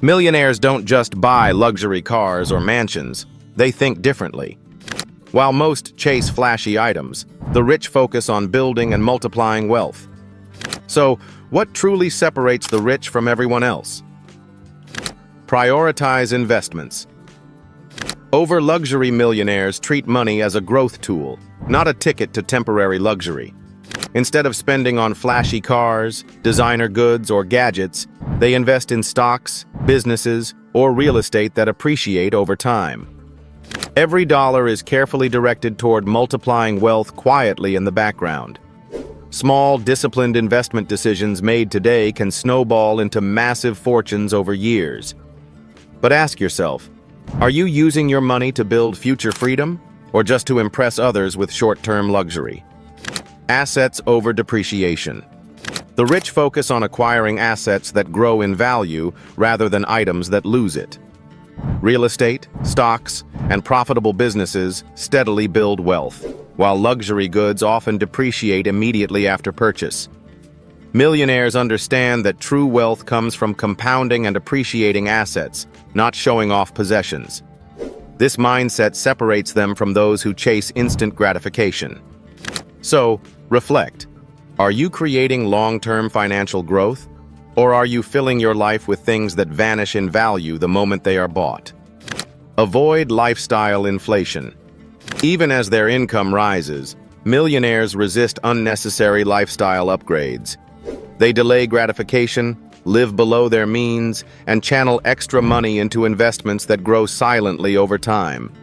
Millionaires don't just buy luxury cars or mansions, they think differently. While most chase flashy items, the rich focus on building and multiplying wealth. So, what truly separates the rich from everyone else? Prioritize investments. Over-luxury millionaires treat money as a growth tool, not a ticket to temporary luxury. Instead of spending on flashy cars, designer goods, or gadgets, they invest in stocks, businesses, or real estate that appreciate over time. Every dollar is carefully directed toward multiplying wealth quietly in the background. Small, disciplined investment decisions made today can snowball into massive fortunes over years. But ask yourself, are you using your money to build future freedom, or just to impress others with short-term luxury? Assets over depreciation. The rich focus on acquiring assets that grow in value rather than items that lose it. Real estate, stocks, and profitable businesses steadily build wealth, while luxury goods often depreciate immediately after purchase. Millionaires understand that true wealth comes from compounding and appreciating assets, not showing off possessions. This mindset separates them from those who chase instant gratification. So, reflect. Are you creating long-term financial growth? Or are you filling your life with things that vanish in value the moment they are bought? Avoid lifestyle inflation. Even as their income rises, millionaires resist unnecessary lifestyle upgrades. They delay gratification, live below their means, and channel extra money into investments that grow silently over time.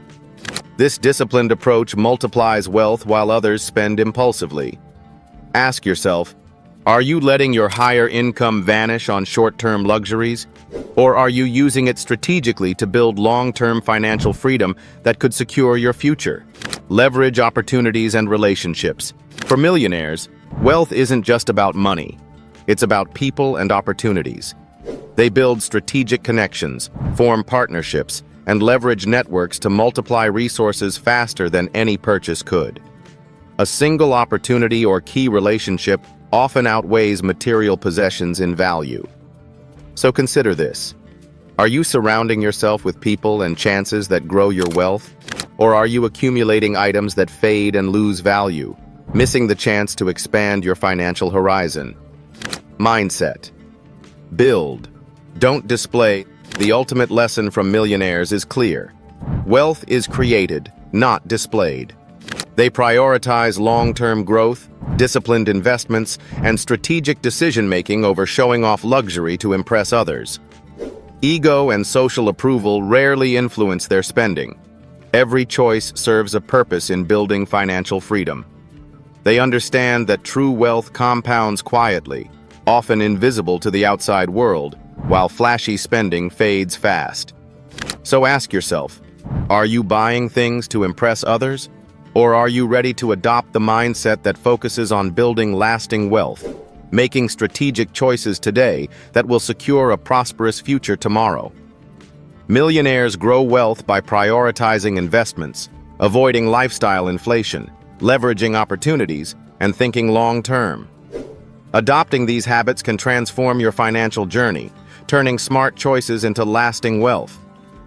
This disciplined approach multiplies wealth while others spend impulsively. Ask yourself, are you letting your higher income vanish on short-term luxuries? Or are you using it strategically to build long-term financial freedom that could secure your future? Leverage opportunities and relationships. For millionaires, wealth isn't just about money. It's about people and opportunities. They build strategic connections, form partnerships, and leverage networks to multiply resources faster than any purchase could. A single opportunity or key relationship often outweighs material possessions in value. So consider this. Are you surrounding yourself with people and chances that grow your wealth? Or are you accumulating items that fade and lose value, missing the chance to expand your financial horizon? Mindset. Build. Don't display. The ultimate lesson from millionaires is clear. Wealth is created, not displayed. They prioritize long-term growth, disciplined investments, and strategic decision-making over showing off luxury to impress others. Ego and social approval rarely influence their spending. Every choice serves a purpose in building financial freedom. They understand that true wealth compounds quietly, often invisible to the outside world, while flashy spending fades fast. So ask yourself, are you buying things to impress others? Or are you ready to adopt the mindset that focuses on building lasting wealth, making strategic choices today that will secure a prosperous future tomorrow? Millionaires grow wealth by prioritizing investments, avoiding lifestyle inflation, leveraging opportunities, and thinking long-term. Adopting these habits can transform your financial journey, turning smart choices into lasting wealth.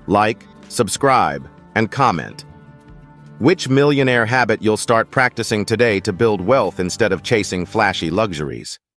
Like, subscribe, and comment. Which millionaire habit you'll start practicing today to build wealth instead of chasing flashy luxuries?